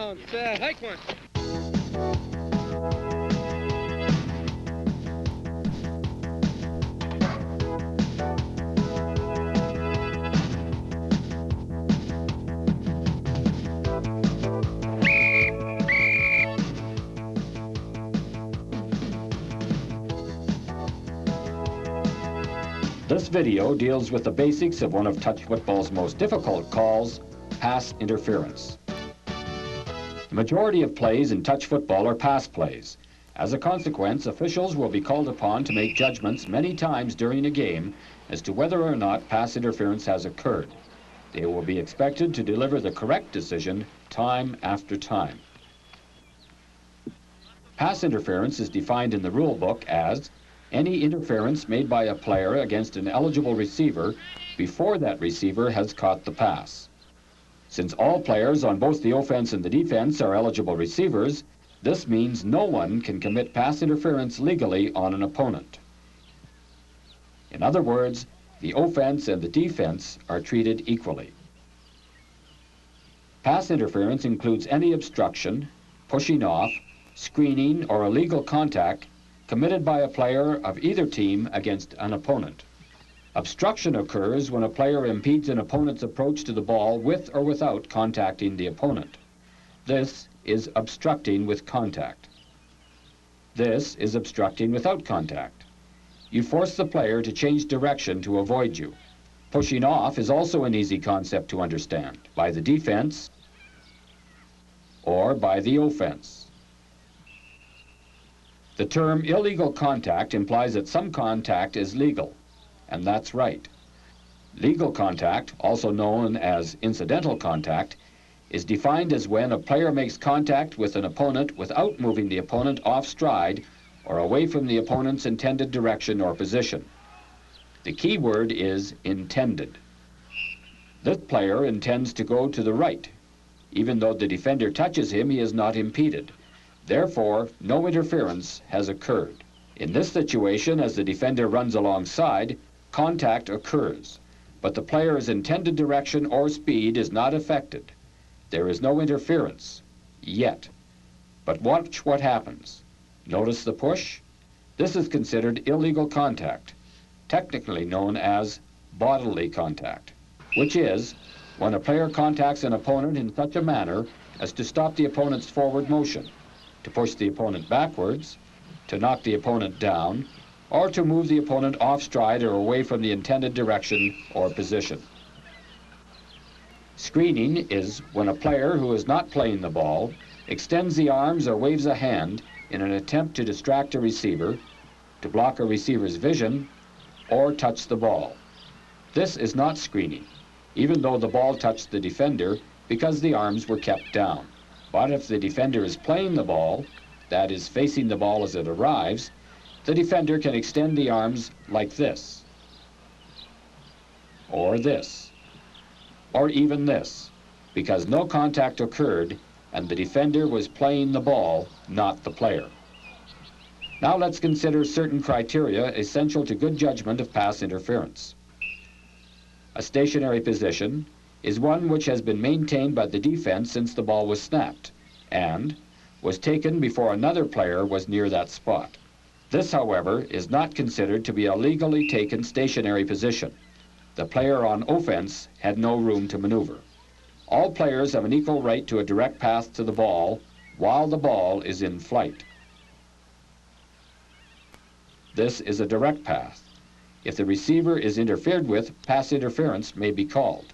bounce. Hike one. This video deals with the basics of one of touch football's most difficult calls, pass interference. The majority of plays in touch football are pass plays. As a consequence, officials will be called upon to make judgments many times during a game as to whether or not pass interference has occurred. They will be expected to deliver the correct decision time after time. Pass interference is defined in the rule book as any interference made by a player against an eligible receiver before that receiver has caught the pass. Since all players on both the offense and the defense are eligible receivers, this means no one can commit pass interference legally on an opponent. In other words, the offense and the defense are treated equally. Pass interference includes any obstruction, pushing off, screening, or illegal contact committed by a player of either team against an opponent. Obstruction occurs when a player impedes an opponent's approach to the ball with or without contacting the opponent. This is obstructing with contact. This is obstructing without contact. You force the player to change direction to avoid you. Pushing off is also an easy concept to understand, by the defense or by the offense. The term illegal contact implies that some contact is legal, and that's right. Legal contact, also known as incidental contact, is defined as when a player makes contact with an opponent without moving the opponent off stride or away from the opponent's intended direction or position. The key word is intended. This player intends to go to the right. Even though the defender touches him, he is not impeded. Therefore, no interference has occurred. In this situation, as the defender runs alongside, contact occurs, but the player's intended direction or speed is not affected. There is no interference, yet. But watch what happens. Notice the push? This is considered illegal contact, technically known as bodily contact, which is when a player contacts an opponent in such a manner as to stop the opponent's forward motion, to push the opponent backwards, to knock the opponent down, or to move the opponent off stride or away from the intended direction or position. Screening is when a player who is not playing the ball extends the arms or waves a hand in an attempt to distract a receiver, to block a receiver's vision, or touch the ball. This is not screening, even though the ball touched the defender because the arms were kept down. But if the defender is playing the ball, that is facing the ball as it arrives, the defender can extend the arms like this, or this, or even this, because no contact occurred and the defender was playing the ball, not the player. Now let's consider certain criteria essential to good judgment of pass interference. A stationary position is one which has been maintained by the defense since the ball was snapped and was taken before another player was near that spot. This, however, is not considered to be a legally taken stationary position. The player on offense had no room to maneuver. All players have an equal right to a direct path to the ball while the ball is in flight. This is a direct path. If the receiver is interfered with, pass interference may be called.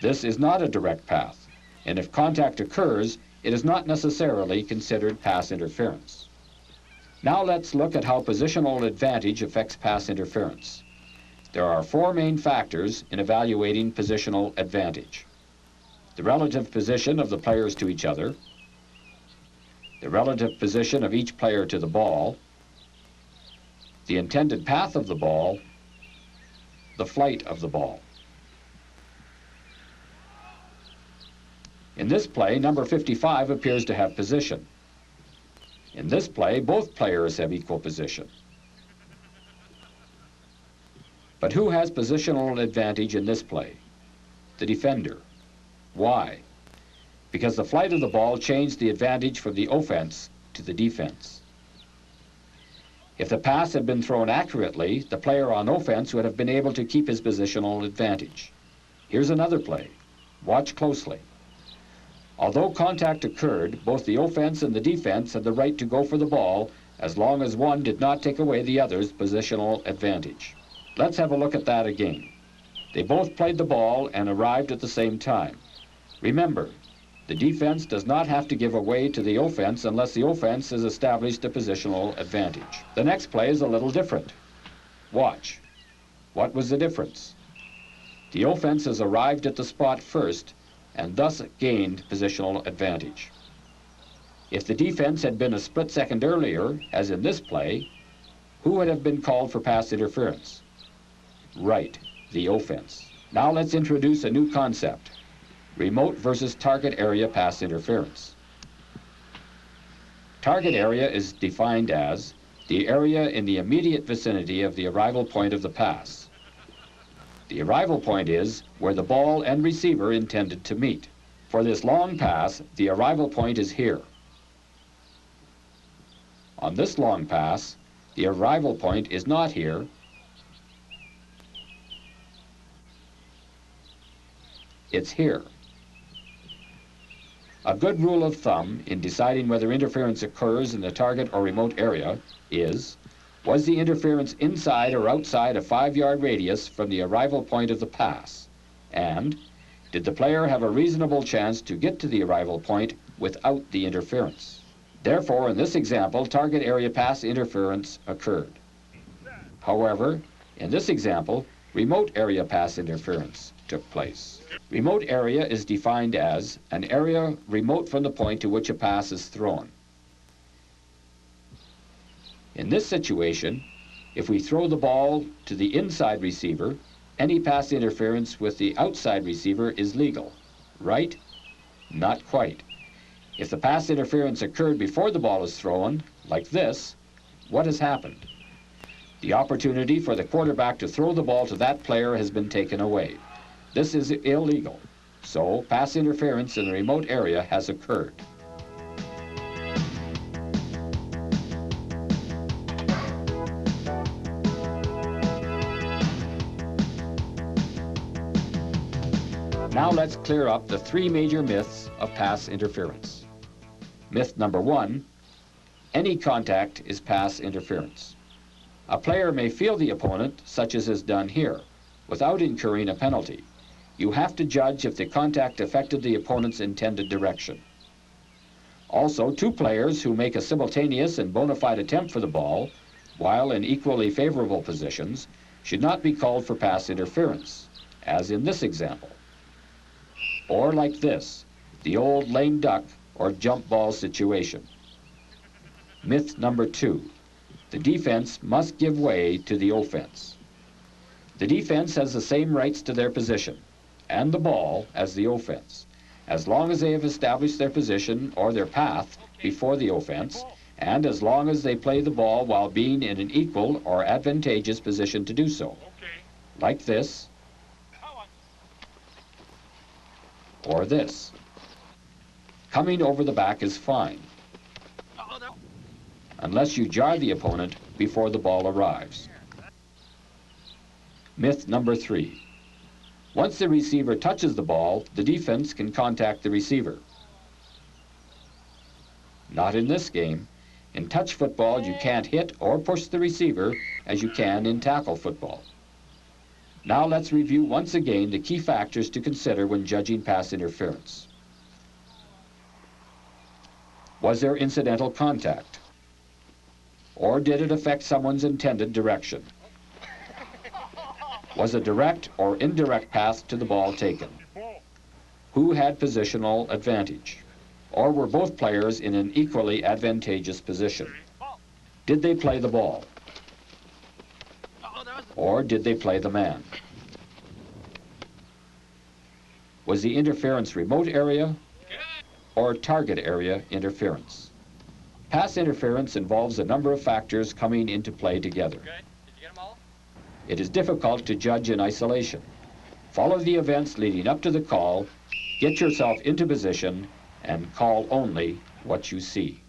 This is not a direct path, and if contact occurs, it is not necessarily considered pass interference. Now let's look at how positional advantage affects pass interference. There are four main factors in evaluating positional advantage: the relative position of the players to each other, the relative position of each player to the ball, the intended path of the ball, the flight of the ball. In this play, number 55 appears to have position. In this play, both players have equal position. But who has positional advantage in this play? The defender. Why? because the flight of the ball changed the advantage from the offense to the defense. If the pass had been thrown accurately, the player on offense would have been able to keep his positional advantage. Here's another play. Watch closely. Although contact occurred, both the offense and the defense had the right to go for the ball as long as one did not take away the other's positional advantage. Let's have a look at that again. They both played the ball and arrived at the same time. Remember, the defense does not have to give away to the offense unless the offense has established a positional advantage. The next play is a little different. Watch. What was the difference? The offense has arrived at the spot first and thus gained positional advantage. If the defense had been a split second earlier, as in this play, who would have been called for pass interference? Right, the offense. Now let's introduce a new concept. Remote versus target area pass interference. Target area is defined as the area in the immediate vicinity of the arrival point of the pass. The arrival point is where the ball and receiver intended to meet. For this long pass, the arrival point is here. On this long pass, the arrival point is not here, it's here. A good rule of thumb in deciding whether interference occurs in the target or remote area is, was the interference inside or outside a 5-yard radius from the arrival point of the pass? And did the player have a reasonable chance to get to the arrival point without the interference? Therefore, in this example, target area pass interference occurred. However, in this example, remote area pass interference took place. Remote area is defined as an area remote from the point to which a pass is thrown. In this situation, if we throw the ball to the inside receiver, any pass interference with the outside receiver is legal. Right? Not quite. If the pass interference occurred before the ball is thrown, like this, what has happened? The opportunity for the quarterback to throw the ball to that player has been taken away. This is illegal, so pass interference in the remote area has occurred. Now let's clear up the 3 major myths of pass interference. Myth number 1, any contact is pass interference. A player may feel the opponent, such as is done here, without incurring a penalty. You have to judge if the contact affected the opponent's intended direction. Also, 2 players who make a simultaneous and bona fide attempt for the ball, while in equally favorable positions, should not be called for pass interference, as in this example. Or like this, the old lame duck or jump ball situation. Myth number 2, the defense must give way to the offense. The defense has the same rights to their position and the ball as the offense, as long as they have established their position or their path before the offense, and as long as they play the ball while being in an equal or advantageous position to do so. Like this, or this. Coming over the back is fine, unless you jar the opponent before the ball arrives. Myth number 3. Once the receiver touches the ball, the defense can contact the receiver. Not in this game. In touch football, you can't hit or push the receiver as you can in tackle football. Now let's review once again the key factors to consider when judging pass interference. Was there incidental contact? Or did it affect someone's intended direction? Was a direct or indirect pass to the ball taken? Who had positional advantage? Or were both players in an equally advantageous position? Did they play the ball? Or did they play the man? Was the interference remote area or target area interference? Pass interference involves a number of factors coming into play together. It is difficult to judge in isolation. Follow the events leading up to the call, get yourself into position, and call only what you see.